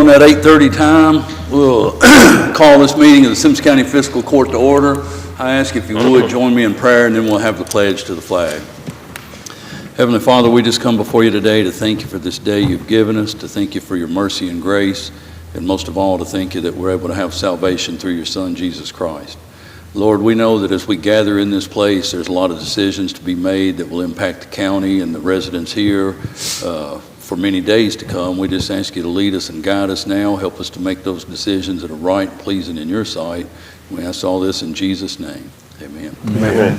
starting at 8:30 time, we'll call this meeting of the Simpson County Fiscal Court to order. I ask if you would join me in prayer, and then we'll have the pledge to the flag. Heavenly Father, we just come before you today to thank you for this day you've given us, to thank you for your mercy and grace, and most of all to thank you that we're able to have salvation through your Son, Jesus Christ. Lord, we know that as we gather in this place, there's a lot of decisions to be made that will impact the county and the residents here for many days to come. We just ask you to lead us and guide us now. Help us to make those decisions that are right and pleasing in your sight. We ask all this in Jesus' name. Amen. Amen.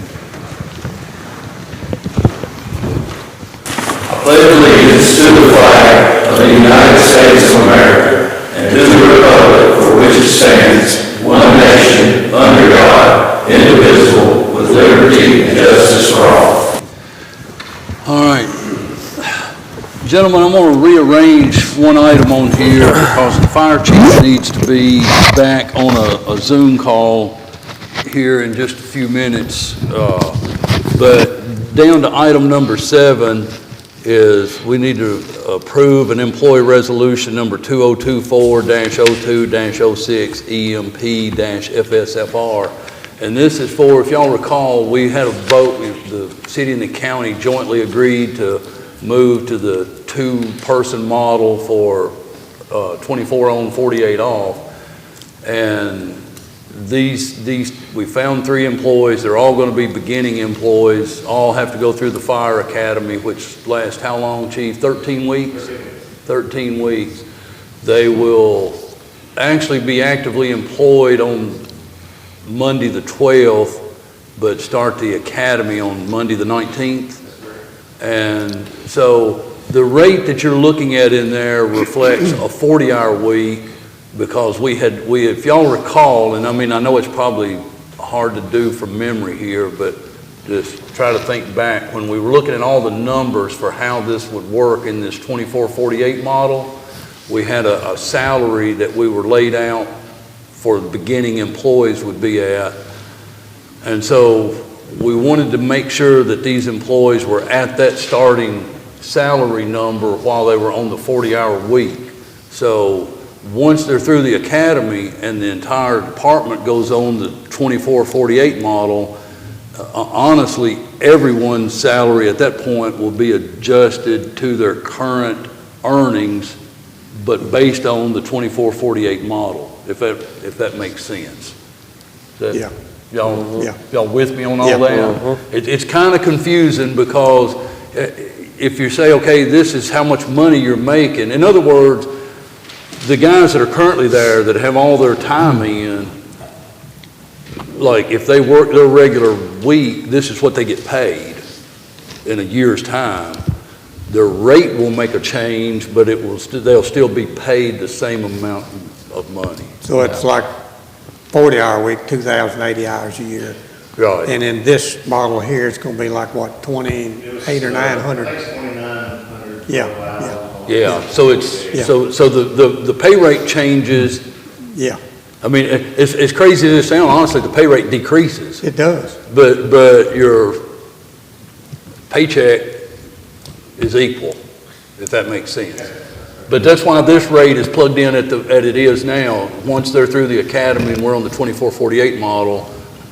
I pledge allegiance to the flag of the United States of America and to the republic for which it stands, one nation, under God, indivisible, with liberty and justice for all. All right. Gentlemen, I'm going to rearrange one item on here because the fire chief needs to be back on a Zoom call here in just a few minutes. But down to item number 7 is we need to approve an employee resolution number 2024-02-06 EMP-FSFR. And this is for, if y'all recall, we had a vote, the city and the county jointly agreed to move to the 2-person model for 24 on, 48 off. And these we found 3 employees. They're all going to be beginning employees, all have to go through the fire academy, which lasts how long, Chief? 13 weeks? 13 weeks. They will actually be actively employed on Monday the 12th, but start the academy on Monday the 19th. And so the rate that you're looking at in there reflects a 40-hour week, because we if y'all recall, and I mean, I know it's probably hard to do from memory here, but just try to think back when we were looking at all the numbers for how this would work in this 24-48 model. We had a salary that we were laid out for the beginning employees would be at. And so we wanted to make sure that these employees were at that starting salary number while they were on the 40-hour week. So once they're through the academy and the entire department goes on the 24-48 model, honestly, everyone's salary at that point will be adjusted to their current earnings, but based on the 24-48 model, if that makes sense. Yeah. Y'all with me on all Yeah. that? It's kind of confusing because if you say, okay, this is how much money you're making. In other words, the guys that are currently there that have all their time in, like if they work their regular week, this is what they get paid in a year's time. Their rate will make a change, but they'll still be paid the same amount of money. So it's like 40-hour week, 2,080 hours a year. Right. And in this model here, it's going to be like what, 28 or 900? 2,900. Yeah. So it's Yeah. so the pay rate changes. Yeah, I mean, it's crazy as it sounds. Honestly, the pay rate decreases, it does. but your paycheck is equal, if that makes sense. But that's why this rate is plugged in at it is now. Once they're through the academy and we're on the 24-48 model,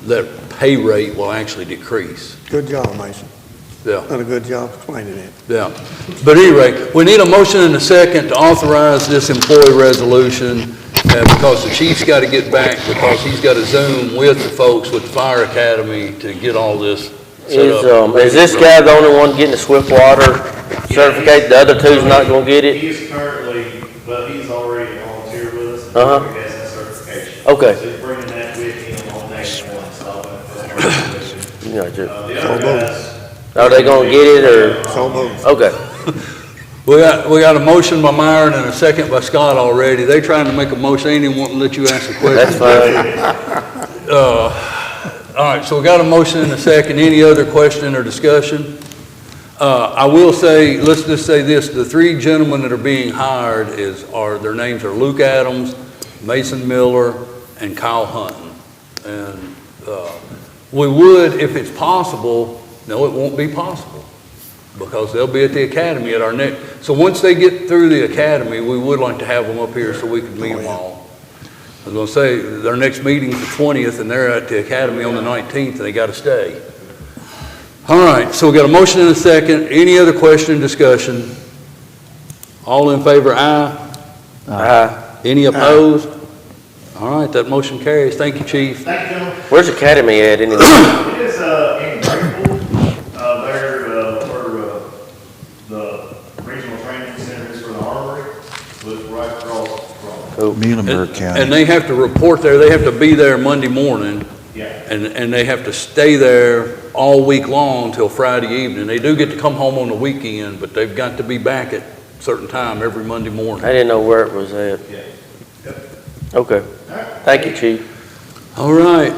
that pay rate will actually decrease. Good job, Mason. Yeah. Done a good job explaining it. Yeah. But anyway, we need a motion and a second to authorize this employee resolution because the chief's got to get back because he's got to Zoom with the folks with the fire academy to get all this set up. Is this guy the only one getting the swift water certificate? The other two's not going to get it? He's currently, but he's already volunteered with us. Uh-huh. He has that certification. Okay. So he's bringing that with him on day 1, so Gotcha. the other guys, Are they going to get it or? So moved. Okay. We got a motion by Myron and a second by Scott already. They trying to make a motion. They ain't even want to let you ask a question. That's fine. All right, so we got a motion and a second. Any other question or discussion? I will say, let's just say this: the 3 gentlemen that are being hired their names are Luke Adams, Mason Miller, and Kyle Hunton. And we would, if it's possible. No, it won't be possible. because they'll be at the academy at our next, so once they get through the academy, we would like to have them up here so we can meet them all. I was gonna say, our next meeting's the 20th, and they're at the academy on the 19th, and they gotta stay. All right, so we got a motion and a second. Any other question, discussion? All in favor, aye? Aye. Any opposed? All right, that motion carries. Thank you, Chief. Thank you, gentlemen. Where's Academy at anyway? It is, in Greenville, there, where, the regional training center is for the armory, was right across from. Muhlenberg County. And they have to report there, they have to be there Monday morning, Yeah. and they have to stay there all week long till Friday evening. They do get to come home on the weekend, but they've got to be back at a certain time every Monday morning. I didn't know where it was at. Yeah. Okay. Thank you, Chief. All right,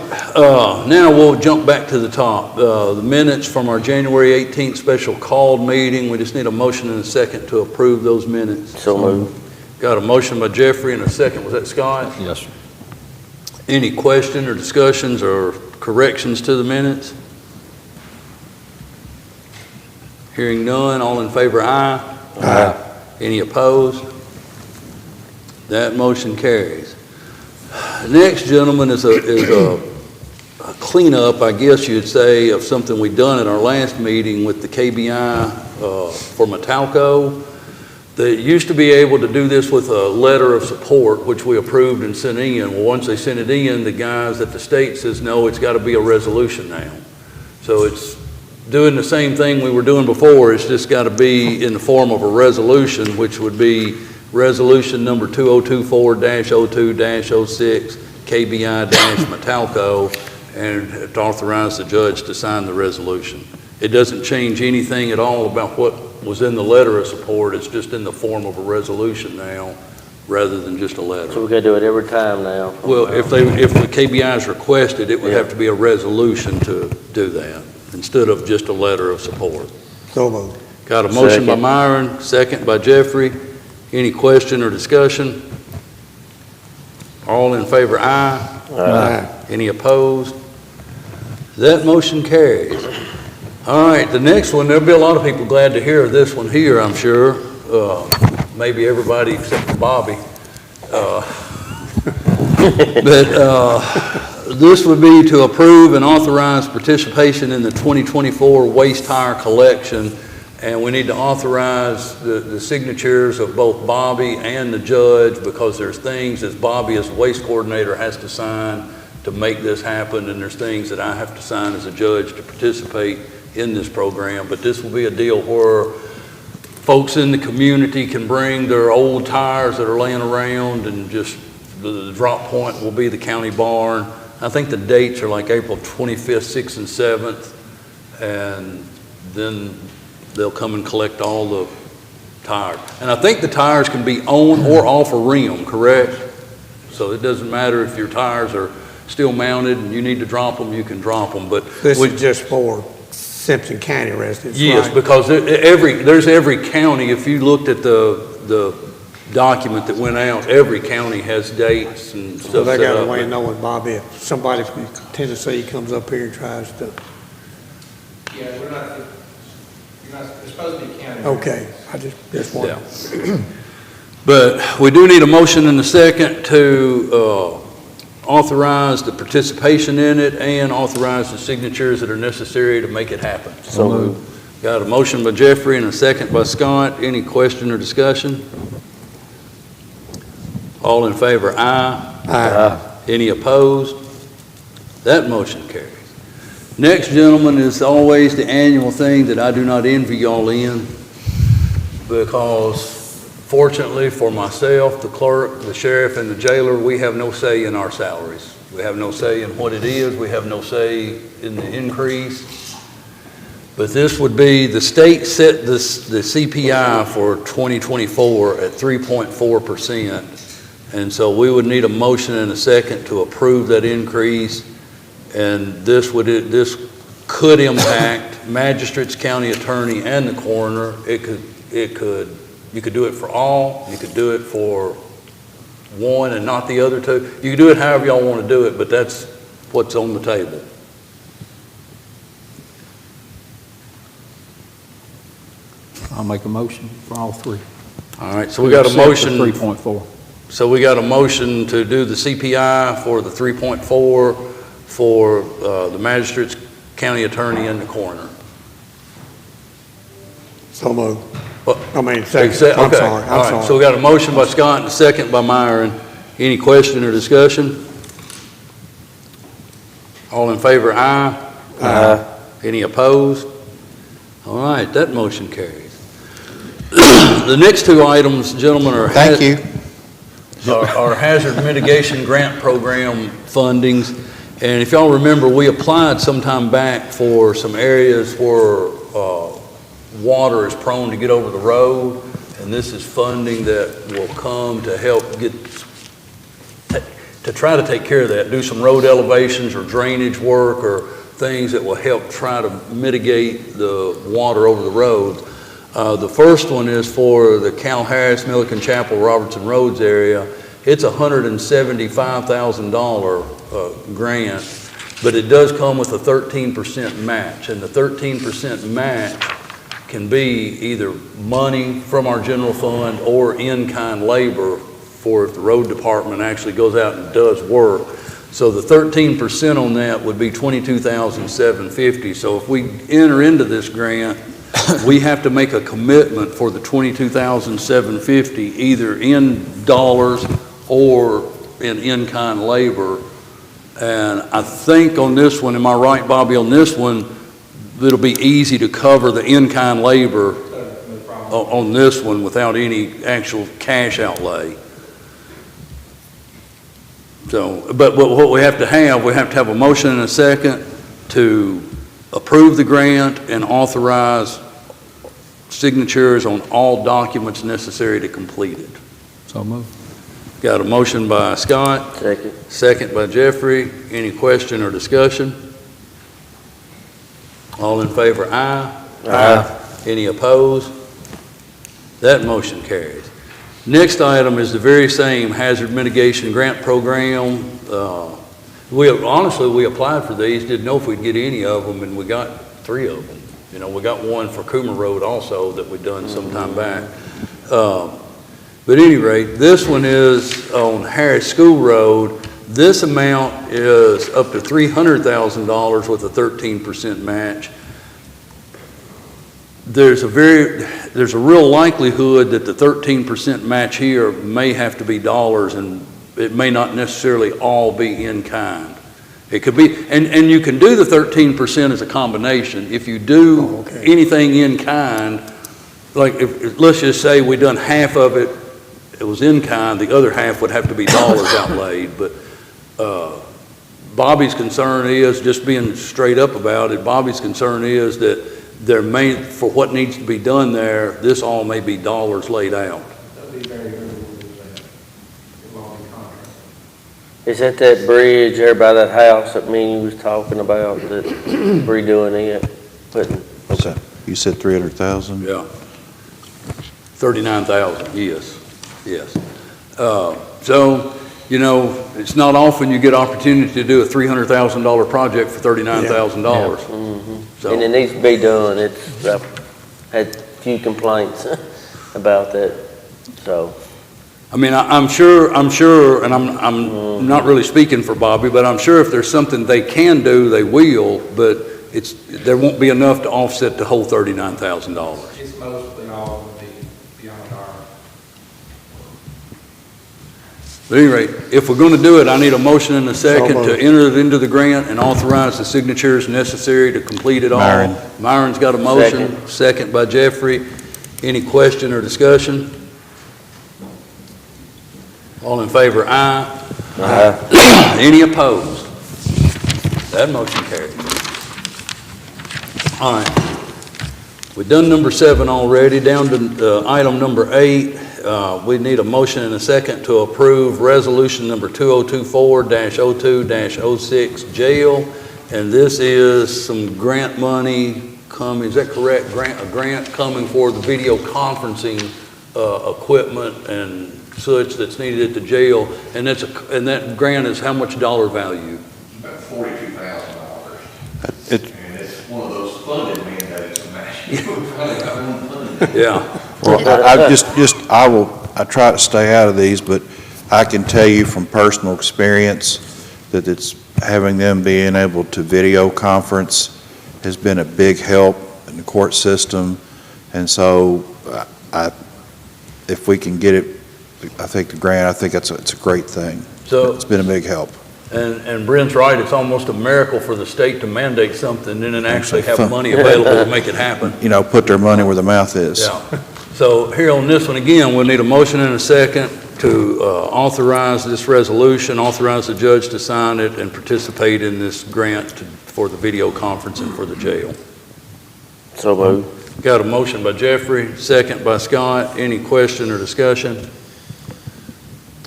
now we'll jump back to the top. The minutes from our January 18th special called meeting, we just need a motion and a second to approve those minutes. So moved. Got a motion by Jeffrey and a second, was that Scott? Yes, sir. Any question or discussions or corrections to the minutes? Hearing none, all in favor, aye? Aye. Any opposed? That motion carries. Next, gentlemen, is a cleanup, I guess you'd say, of something we done at our last meeting with the KBI for Metalco. They used to be able to do this with a letter of support, which we approved and sent in. Well, once they sent it in, the guys at the state says, no, it's got to be a resolution now. So it's doing the same thing we were doing before. It's just got to be in the form of a resolution, which would be resolution number 2024-02-06, KBI-Metalco, and to authorize the judge to sign the resolution. It doesn't change anything at all about what was in the letter of support. It's just in the form of a resolution now, rather than just a letter. So we gotta do it every time now. Well, if the KBI's requested, it would have to be a resolution to do that, instead of just a letter of support. So moved. Got a motion by Second. Myron, second by Jeffrey. Any question or discussion? All in favor, aye. Aye. Any opposed? That motion carries. All right, the next one, there'll be a lot of people glad to hear this one here, I'm sure. Maybe everybody except for Bobby. This would be to approve and authorize participation in the 2024 waste tire collection. And we need to authorize the signatures of both Bobby and the judge, because there's things that Bobby as waste coordinator has to sign to make this happen, and there's things that I have to sign as a judge to participate in this program. But this will be a deal where folks in the community can bring their old tires that are laying around, and just the drop point will be the county barn. I think the dates are like April 25th, 6th, and 7th, and then they'll come and collect all the tires. And I think the tires can be on or off a rim, correct? So it doesn't matter if your tires are still mounted and you need to drop them, you can drop them. But This is just for Simpson County residents, yes, right? because there's every county, if you looked at the document that went out, every county has dates and So stuff they set got a up. way of knowing, Bobby, if somebody from Tennessee comes up here and tries to, Yeah, you're not, it's supposed to be county. okay, I just wanted. Yeah. But we do need a motion in a second to authorize the participation in it and authorize the signatures that are necessary to make it happen. So moved. Got a motion by Jeffrey and a second by Scott. Any question or discussion? All in favor, aye. Aye. Any opposed? That motion carries. Next, gentlemen, is always the annual thing that I do not envy y'all in, because fortunately for myself, the clerk, the sheriff, and the jailer, we have no say in our salaries. We have no say in what it is. We have no say in the increase. But this would be, the state set the CPI for 2024 at 3.4%. And so we would need a motion and a second to approve that increase. And this could impact magistrates, county attorney, and the coroner. You could do it for all. You could do it for one and not the other two. You can do it however y'all want to do it, but that's what's on the table. I'll make a motion for all three. All right, so we got a motion. 3.4. So we got a motion to do the CPI for the 3.4 for the magistrates, county attorney, and the coroner. So moved. What? I mean, second, Okay, I'm sorry, all right. I'm So we sorry. got a motion by Scott and a second by Myron. Any question or discussion? All in favor, aye? Aye. Any opposed? All right, that motion carries. The next two items, gentlemen, are. Thank you. Our hazard mitigation grant program fundings. And if y'all remember, we applied sometime back for some areas where water is prone to get over the road. And this is funding that will come to help to try to take care of that, do some road elevations or drainage work or things that will help try to mitigate the water over the roads. The first one is for the Cal Harris, Milliken Chapel, Robertson Roads area. It's a $175,000 grant, but it does come with a 13% match. And the 13% match can be either money from our general fund or in-kind labor for if the road department actually goes out and does work. So the 13% on that would be $22,750. So if we enter into this grant, we have to make a commitment for the $22,750, either in dollars or in-kind labor. And I think on this one, am I right, Bobby, on this one, it'll be easy to cover the in-kind labor on this one without any actual cash outlay. So, but what we have to have a motion and a second to approve the grant and authorize signatures on all documents necessary to complete it. So moved. Got a motion by Scott, Second. second by Jeffrey. Any question or discussion? All in favor, aye? Aye. Any opposed? That motion carries. Next item is the very same hazard mitigation grant program. We applied for these, didn't know if we'd get any of them, and we got 3 of them. You know, we got one for Coomer Road also that we'd done some time back. But at any rate, this one is on Harris School Road. This amount is up to $300,000 with a 13% match. There's a real likelihood that the 13% match here may have to be dollars, and it may not necessarily all be in kind. It could be, and you can do the 13% as a combination. If you do anything in kind, like let's just say we done half of it, it was in kind, the other half would have to be dollars outlaid. But Bobby's concern is, just being straight up about it, Bobby's concern is that for what needs to be done there, this all may be dollars laid out. That'd be very good. It won't be contract. Is that bridge there by that house that me and you was talking about, that redoing it, putting? What's that? You said 300,000? Yeah. 39,000, yes. So, you know, it's not often you get opportunity to do a $300,000 project for $39,000. So, And it needs to be done. I've had a few complaints about that, so. I mean, I'm sure, and I'm not really speaking for Bobby, but I'm sure if there's something they can do, they will, but there won't be enough to offset the whole $39,000. It's mostly all would be beyond our. But at any rate, if we're going to do it, I need a motion and a second to enter it into the grant and authorize the signatures necessary to complete it all. Myron. Myron's got a motion, second by Jeffrey. Any question or discussion? All in favor, aye. Aye. Any opposed? That motion carries. All right. We've done number 7 already, down to item number 8. We need a motion and a second to approve resolution number 2024-02-06 jail. And this is some grant money coming, is that correct? A grant coming for the video conferencing equipment and such that's needed at the jail. And that grant is how much dollar value? About $42,000. It- And it's one of those funded mandates, a match. We finally got one funded Yeah, Well, I try to stay out of these, but I can tell you from personal experience that having them being able to video conference has been a big help in the court system. And so if we can get it, I think it's a great thing. so, It's been a big help. and Brent's right, it's almost a miracle for the state to mandate something and then actually have money available to make it happen. Put their money where the mouth is. Yeah. So here on this one, again, we'll need a motion and a second to authorize this resolution, authorize the judge to sign it and participate in this grant for the video conferencing for the jail. So moved. Got a motion by Jeffrey, second by Scott. Any question or discussion?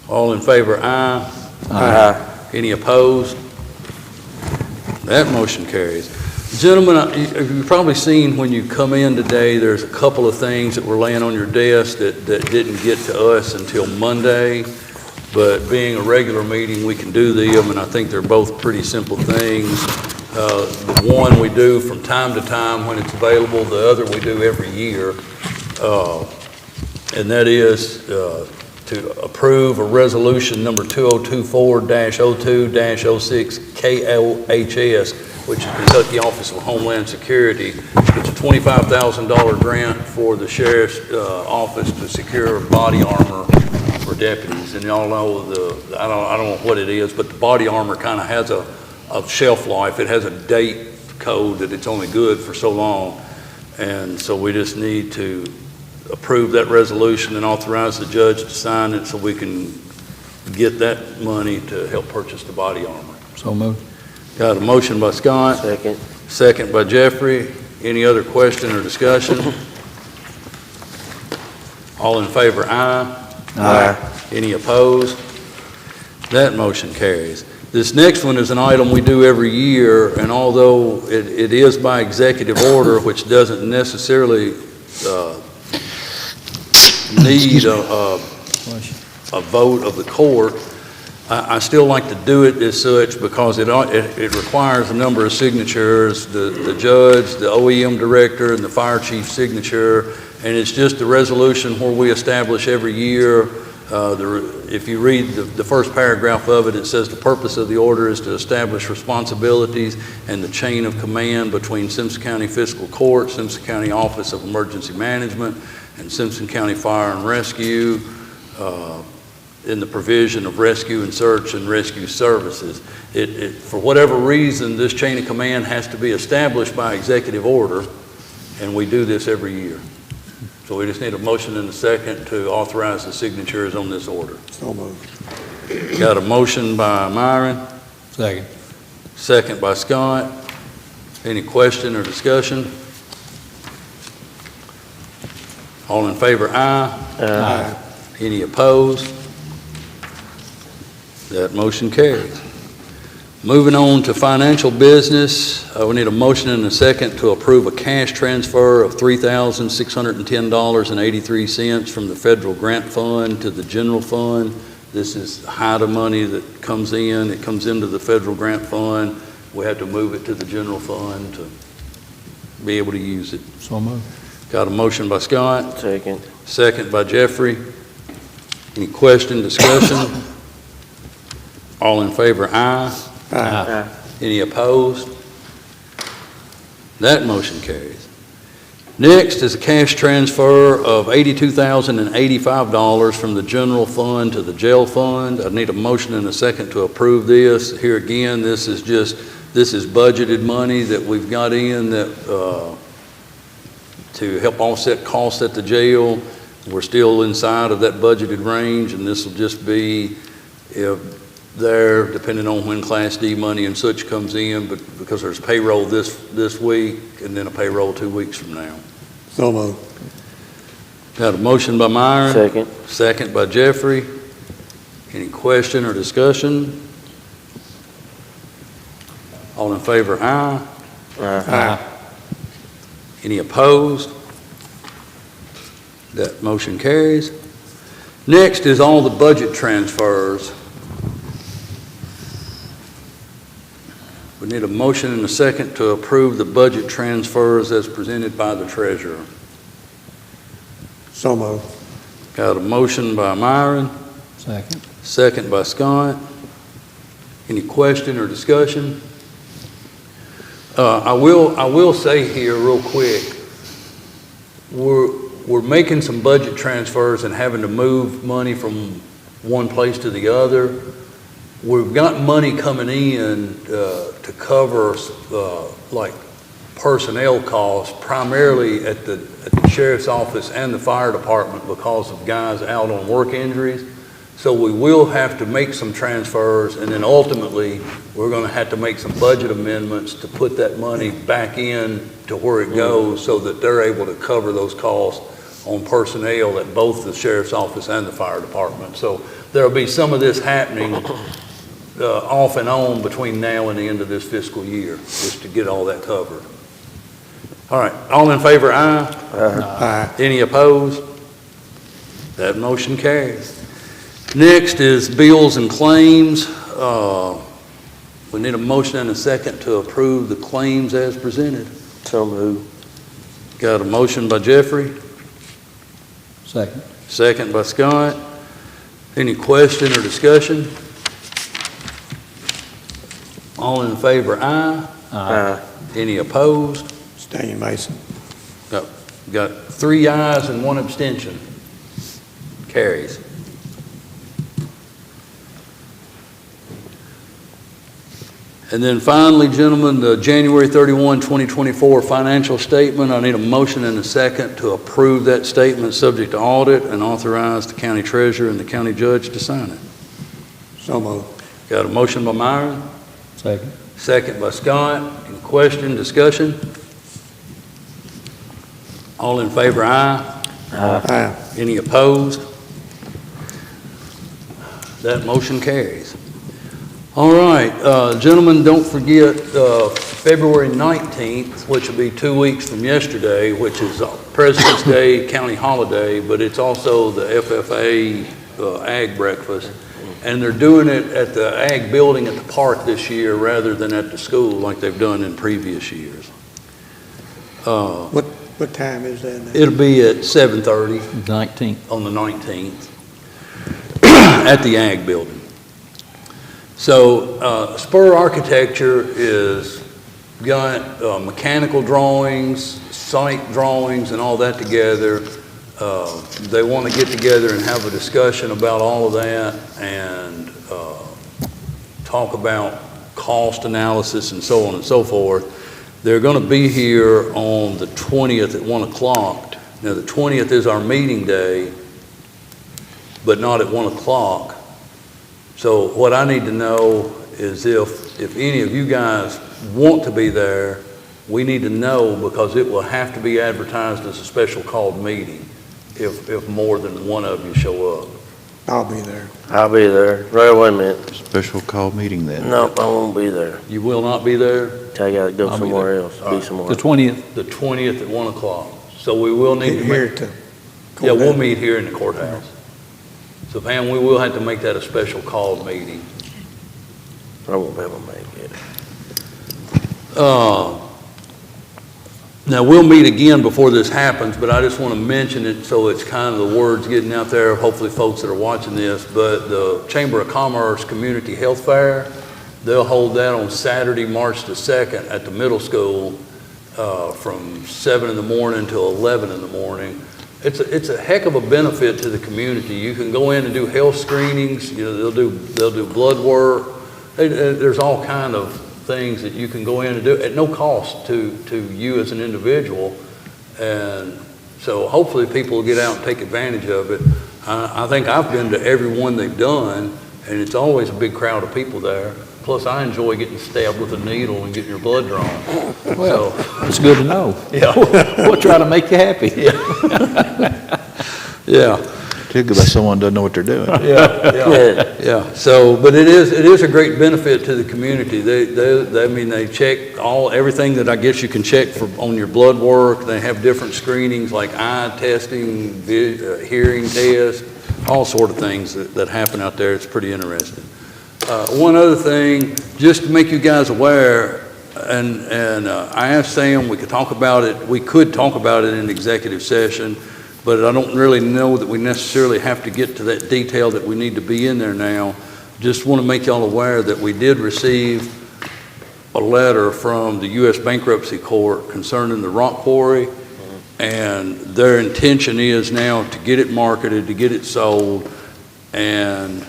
All in favor, aye. Aye. Any opposed? That motion carries. Gentlemen, you've probably seen when you come in today, there's a couple of things that were laying on your desk that didn't get to us until Monday. But being a regular meeting, we can do them, and I think they're both pretty simple things. The one we do from time to time when it's available, the other we do every year. And that is to approve a resolution number 2024-02-06 KOHS, which is Kentucky Office of Homeland Security. It's a $25,000 grant for the sheriff's office to secure body armor for deputies. And y'all know I don't know what it is, but the body armor kind of has a shelf life. It has a date code that it's only good for so long. And so we just need to approve that resolution and authorize the judge to sign it so we can get that money to help purchase the body armor. So moved. Got a motion by Scott, Second. second by Jeffrey. Any other question or discussion? All in favor, aye. Aye. Any opposed? That motion carries. This next one is an item we do every year, and although it is by executive order, which doesn't necessarily need a vote of the court, I still like to do it as such because it requires a number of signatures, the judge, the OEM director, and the fire chief signature, and it's just a resolution where we establish every year. If you read the first paragraph of it, it says the purpose of the order is to establish responsibilities and the chain of command between Simpson County Fiscal Court, Simpson County Office of Emergency Management, and Simpson County Fire and Rescue in the provision of rescue and search and rescue services. For whatever reason, this chain of command has to be established by executive order, and we do this every year. So we just need a motion and a second to authorize the signatures on this order. So moved. Got a motion by Myron, Second. second by Scott. Any question or discussion? All in favor, aye. Aye. Any opposed? That motion carries. Moving on to financial business, we need a motion and a second to approve a cash transfer of $3,610.83 from the federal grant fund to the general fund. This is HIDA money that comes in. It comes into the federal grant fund. We have to move it to the general fund to be able to use it. So moved. Got a motion by Scott, Second. second by Jeffrey. Any question, discussion? All in favor, aye. Aye. Any opposed? That motion carries. Next is a cash transfer of $82,085 from the general fund to the jail fund. I need a motion and a second to approve this. Here again, this is budgeted money that we've got in that to help offset costs at the jail. We're still inside of that budgeted range, and this will just be there, depending on when Class D money and such comes in, but because there's payroll this week and then a payroll 2 weeks from now. So moved. Got a motion by Myron. Second. Second by Jeffrey. Any question or discussion? All in favor, aye. Aye. Any opposed? That motion carries. Next is all the budget transfers. We need a motion and a second to approve the budget transfers as presented by the treasurer. So moved. Got a motion by Myron, Second. second by Scott. Any question or discussion? I will say here real quick, we're making some budget transfers and having to move money from one place to the other. We've got money coming in to cover like personnel costs, primarily at the sheriff's office and the fire department because of guys out on work injuries. So we will have to make some transfers, and then ultimately, we're going to have to make some budget amendments to put that money back in to where it goes so that they're able to cover those costs on personnel at both the sheriff's office and the fire department. So there'll be some of this happening off and on between now and the end of this fiscal year, just to get all that covered. All right, all in favor, aye? Aye. Any opposed? That motion carries. Next is bills and claims. We need a motion and a second to approve the claims as presented. So moved. Got a motion by Jeffrey, Second. second by Scott. Any question or discussion? All in favor, aye. Aye. Any opposed? Stay, Mason. Got 3 ayes and 1 abstention. Carries. And then finally, gentlemen, the January 31, 2024 financial statement. I need a motion and a second to approve that statement subject to audit and authorize the county treasurer and the county judge to sign it. So moved. Got a motion by Myron, Second. second by Scott. Any question, discussion? All in favor, aye. Aye. Any opposed? That motion carries. All right, gentlemen, don't forget February 19th, which will be 2 weeks from yesterday, which is President's Day county holiday, but it's also the FFA Ag Breakfast. And they're doing it at the Ag Building at the park this year rather than at the school like they've done in previous years. What time is that now? It'll be at 7:30 19th. on the 19th at the Ag Building. So Spur Architecture is got mechanical drawings, site drawings, and all that together. They want to get together and have a discussion about all of that and talk about cost analysis and so on and so forth. They're going to be here on the 20th at 1 o'clock. Now, the 20th is our meeting day, but not at 1 o'clock. So what I need to know is if any of you guys want to be there, we need to know because it will have to be advertised as a special called meeting if more than one of you show up. I'll be there. I'll be there. Wait a minute. Special call meeting then. Nope, I won't be there. You will not be there? I gotta go I'll be somewhere there. else, All be right. somewhere. The 20th. The 20th at 1 o'clock. So we will need to Here make, to. yeah, we'll meet here in the courthouse. So Pam, we will have to make that a special called meeting. I won't be able to make it. Now, we'll meet again before this happens, but I just want to mention it so it's kind of the words getting out there, hopefully folks that are watching this, but the Chamber of Commerce Community Health Fair, they'll hold that on Saturday, March the 2nd at the middle school from 7 in the morning till 11 in the morning. It's a heck of a benefit to the community. You can go in and do health screenings, you know, they'll do blood work. There's all kind of things that you can go in and do at no cost to you as an individual. And so hopefully people will get out and take advantage of it. I think I've been to every one they've done, and it's always a big crowd of people there. Plus, I enjoy getting stabbed with a needle and getting your blood drawn. Well, So, it's good to know. yeah, We'll try to make you happy. yeah. Particularly by someone doesn't know what they're doing. Yeah. So, but it is a great benefit to the community. They check everything that I guess you can check on your blood work. They have different screenings like eye testing, hearing test, all sort of things that happen out there. It's pretty interesting. One other thing, just to make you guys aware, and I asked Sam, we could talk about it in executive session. but I don't really know that we necessarily have to get to that detail that we need to be in there now. Just want to make y'all aware that we did receive a letter from the U.S. Bankruptcy Court concerning the rock quarry, and their intention is now to get it marketed, to get it sold, and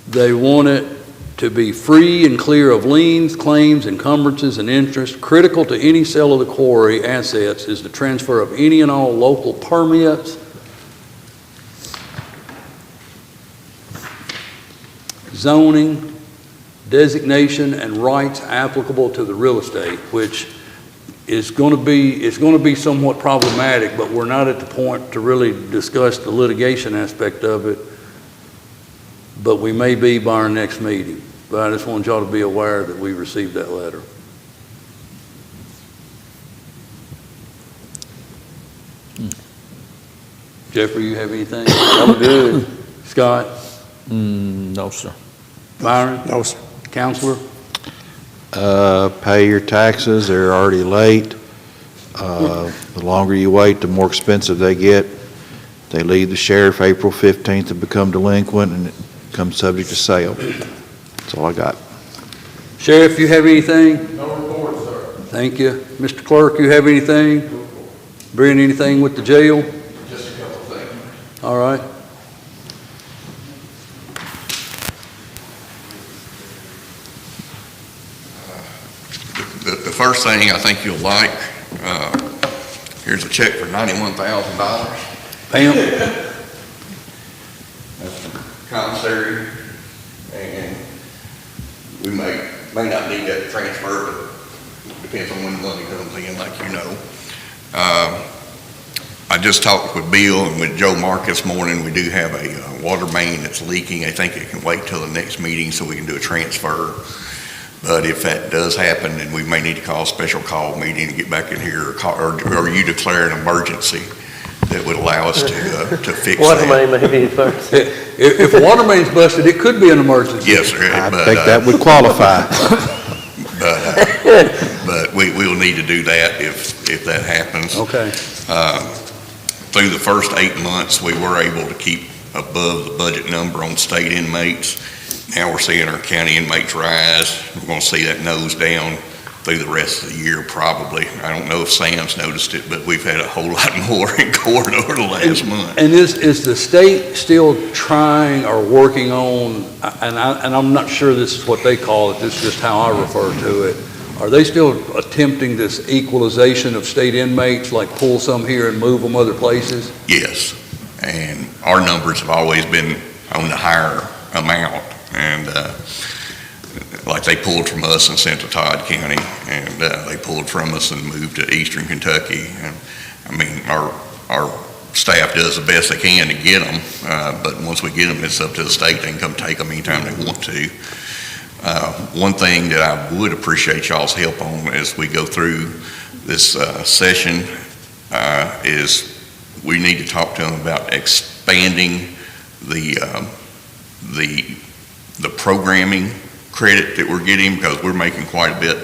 they want it to be free and clear of liens, claims, encumbrances, and interest. Critical to any sale of the quarry assets is the transfer of any and all local permits, zoning, designation, and rights applicable to the real estate, which is going to be somewhat problematic, but we're not at the point to really discuss the litigation aspect of it, but we may be by our next meeting. But I just want y'all to be aware that we received that letter. Jeffrey, you have anything? I'm good. Scott? No, sir. Byron? No, sir. Counselor? Pay your taxes, they're already late. The longer you wait, the more expensive they get. They leave the sheriff April 15th and become delinquent, and it becomes subject to sale. That's all I got. Sheriff, you have anything? No report, sir. Thank you. Mr. Clerk, you have anything? Bring anything with the jail? Just a couple things. All right. The first thing I think you'll like, here's a check for $91,000. Pam? That's from commissary, and we may not need that transfer, but depends on when the money comes in, like you know. I just talked with Bill and with Joe Mark this morning. We do have a water main that's leaking. I think it can wait till the next meeting so we can do a transfer. But if that does happen, then we may need to call a special call meeting to get back in here, or you declare an emergency that would allow us to fix Water that. main may be first. If a water main's busted, it could be an emergency. Yes, sir. I but, think that would qualify. But we will need to do that if that happens. Okay. Through the first 8 months, we were able to keep above the budget number on state inmates. Now we're seeing our county inmates rise. We're going to see that nose down through the rest of the year, probably. I don't know if Sam's noticed it, but we've had a whole lot more in court over the last month. And is the state still trying or working on, and I'm not sure this is what they call it, this is just how I refer to it, are they still attempting this equalization of state inmates, like pull some here and move them other places? Yes, and our numbers have always been on the higher amount, and like they pulled from us and sent to Todd County, and they pulled from us and moved to Eastern Kentucky. And I mean, our staff does the best they can to get them, but once we get them, it's up to the state. They can come take them anytime they want to. One thing that I would appreciate y'all's help on as we go through this session is we need to talk to them about expanding the programming credit that we're getting, because we're making quite a bit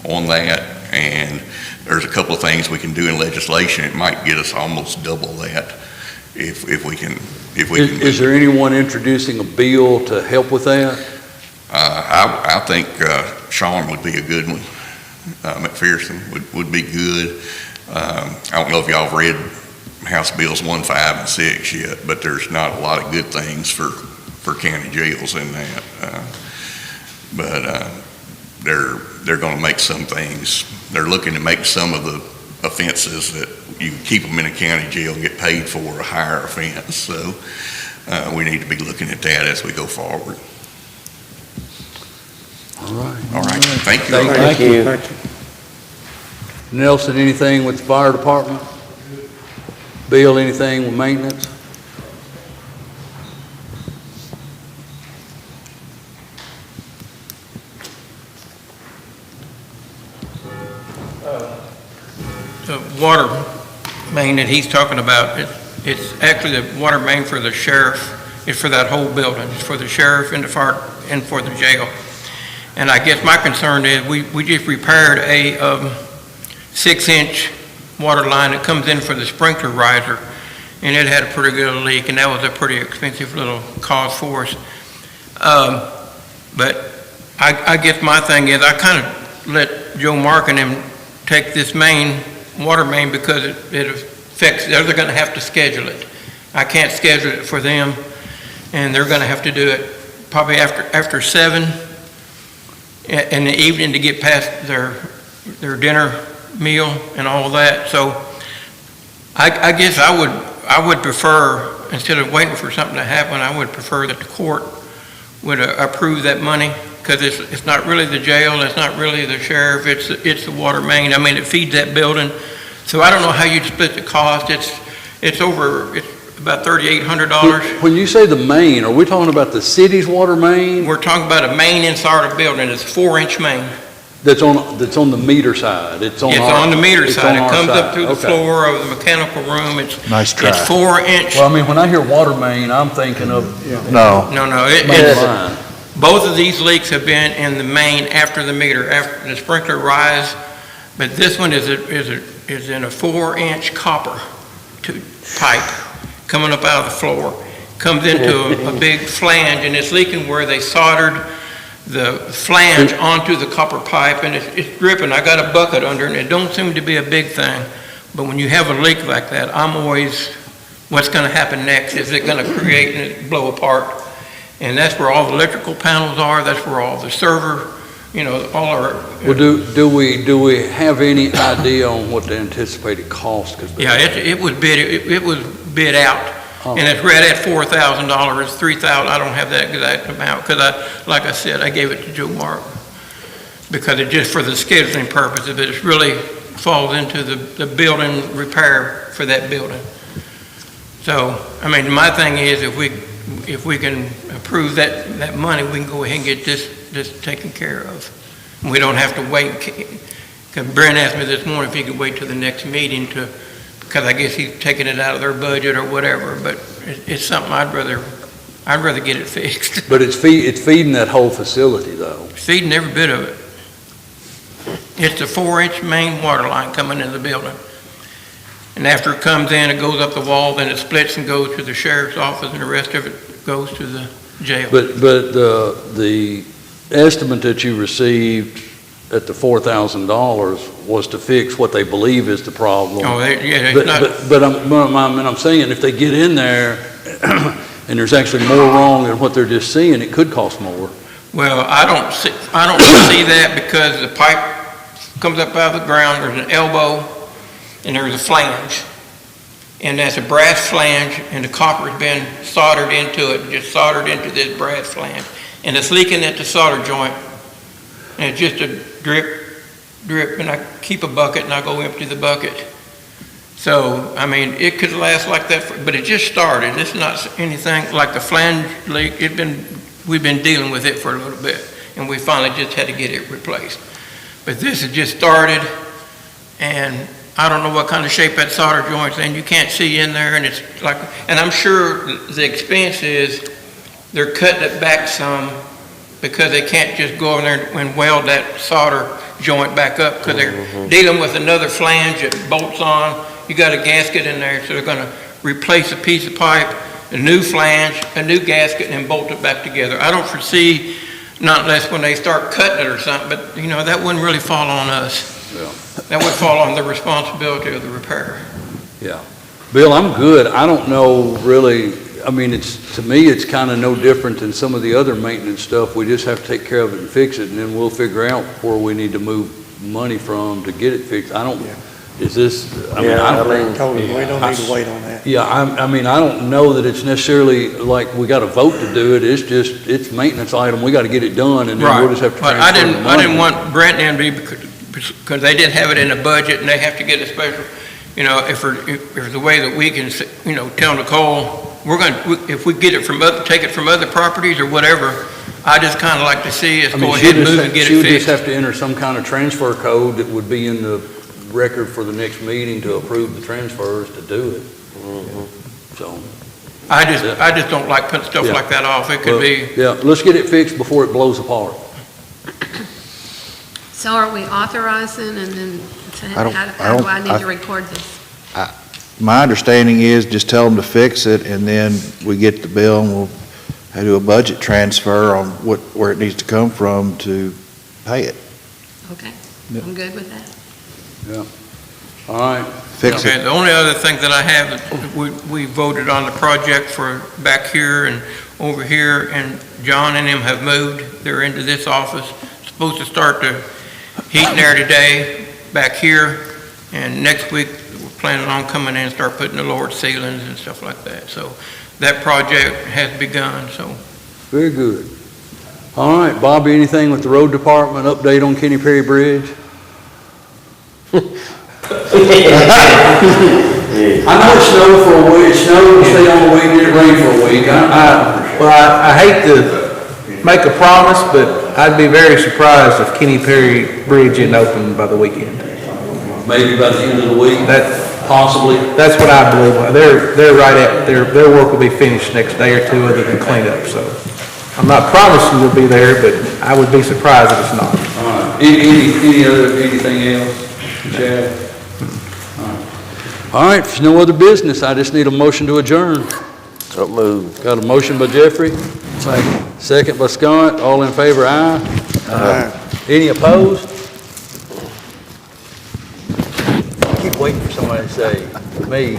on that, and there's a couple of things we can do in legislation. It might get us almost double that if we can. Is there anyone introducing a bill to help with that? I think Sean would be a good one. McPherson would be good. I don't know if y'all have read House Bills 1, 5, and 6 yet, but there's not a lot of good things for county jails in that. But they're going to make some things. They're looking to make some of the offenses that you keep them in a county jail and get paid for a higher offense. So we need to be looking at that as we go forward. All right. All right. Thank you. Thank you. Thank you. Nelson, anything with the fire department? Bill, anything with maintenance? The water main that he's talking about, it's actually the water main for the sheriff. It's for that whole building. It's for the sheriff and the fire and for the jail. And I guess my concern is we just repaired 6-inch water line that comes in for the sprinkler riser, and it had a pretty good leak, and that was a pretty expensive little cost for us. But I guess my thing is, I kind of let Joe Mark and them take this water main because it affects, they're going to have to schedule it. I can't schedule it for them, and they're going to have to do it probably after 7 in the evening to get past their dinner meal and all that. So I guess I would prefer, instead of waiting for something to happen, I would prefer that the court would approve that money, because it's not really the jail, it's not really the sheriff, it's the water main. I mean, it feeds that building. So I don't know how you'd split the cost. It's about $3,800. When you say the main, are we talking about the city's water main? We're talking about a main inside the building. It's a 4-inch main. That's on the meter side? It's on the meter it's side. on It our comes side. up through the Okay. floor of the mechanical room. Nice try. It's 4-inch. Well, I mean, when I hear water main, I'm thinking of No, No, main it's, line. both of these leaks have been in the main after the meter, after the sprinkler rise, but this one is in a 4-inch copper pipe coming up out of the floor. Comes into a big flange, and it's leaking where they soldered the flange onto the copper pipe, and it's dripping. I got a bucket under it, and it don't seem to be a big thing, but when you have a leak like that, I'm always, what's going to happen next? Is it going to create and it blow apart? And that's where all the electrical panels are. That's where all the server, all our. Well, do we have any idea on what the anticipated cost could be? Yeah, it was bid out, and it's right at $4,000. It's $3,000. I don't have that exact amount because like I said, I gave it to Joe Mark because it just for the scheduling purposes. It really falls into the building repair for that building. So, I mean, my thing is if we can approve that money, we can go ahead and get this taken care of. And we don't have to wait. Because Brent asked me this morning if he could wait till the next meeting because I guess he's taking it out of their budget or whatever. But it's something I'd rather get it fixed. But it's feeding that whole facility, though. It's feeding every bit of it. It's a 4-inch main water line coming in the building. And after it comes in, it goes up the wall, then it splits and goes to the sheriff's office, and the rest of it goes to the jail. But the estimate that you received at the $4,000 was to fix what they believe is the problem. Oh, it's not. But I'm saying if they get in there and there's actually more wrong than what they're just seeing, it could cost more. Well, I don't see that because the pipe comes up out of the ground, there's an elbow, and there's a flange. And that's a brass flange, and the copper's been soldered into it, just soldered into this brass flange. And it's leaking at the solder joint. And it's just a drip, and I keep a bucket and I go empty the bucket. So, I mean, it could last like that, but it just started. It's not anything like the flange leak. We've been dealing with it for a little bit, and we finally just had to get it replaced. But this has just started, and I don't know what kind of shape that solder joint's in. You can't see in there, and it's like, and I'm sure the expense is they're cutting it back some because they can't just go over there and weld that solder joint back up because they're dealing with another flange that bolts on. You got a gasket in there, so they're going to replace a piece of pipe, a new flange, a new gasket, and bolt it back together. I don't foresee, not unless when they start cutting it or something, but that wouldn't really fall on us. Yeah. That would fall on the responsibility of the repairer. Yeah. Bill, I'm good. I don't know really, I mean, to me, it's kind of no different than some of the other maintenance stuff. We just have to take care of it and fix it, and then we'll figure out where we need to move money from to get it fixed. Is this, Totally, we don't need to wait on that. Yeah, I mean, I don't know that it's necessarily like we got to vote to do it. It's just, it's maintenance item. We got to get it done, and then we'll just have to But transfer the money. I didn't want Brent and me because they didn't have it in the budget and they have to get a special, if there's a way that we can, tell Nicole, if we get it take it from other properties or whatever, I just kind of like to see us go ahead and move and get it She would just fixed. have to enter some kind of transfer code that would be in the record for the next meeting to approve the transfers to do it. So. I just don't like putting stuff like that off. It could be. Yeah, let's get it fixed before it blows apart. So are we authorizing and then So I don't- how do I need to record this? My understanding is just tell them to fix it, and then we get the bill, and we'll do a budget transfer on where it needs to come from to pay it. Okay, I'm good with that. All right. Fix Okay, it. the only other thing that I have, we voted on the project for back here and over here, and John and them have moved. They're into this office. Supposed to start the heating there today, back here, and next week, we're planning on coming in and start putting the lowered ceilings and stuff like that. So that project has begun, so. Very good. All right, Bobby, anything with the road department, update on Kenny Perry Bridge? I know it snowed for a week, it snowed, stayed on a week, and it rained for a week. I hate to make a promise, but I'd be very surprised if Kenny Perry Bridge isn't open by the weekend. Maybe by the end of the week, possibly. That's what I believe. They're right at, their work will be finished next day or two other than cleanup, so. I'm not promising they'll be there, but I would be surprised if it's not. All right, anything else, Chad? All right, if there's no other business, I just need a motion to adjourn. Don't move. Got a motion by Jeffrey? Second by Scott, all in favor, aye? Aye. Any opposed? I keep waiting for somebody to say, me.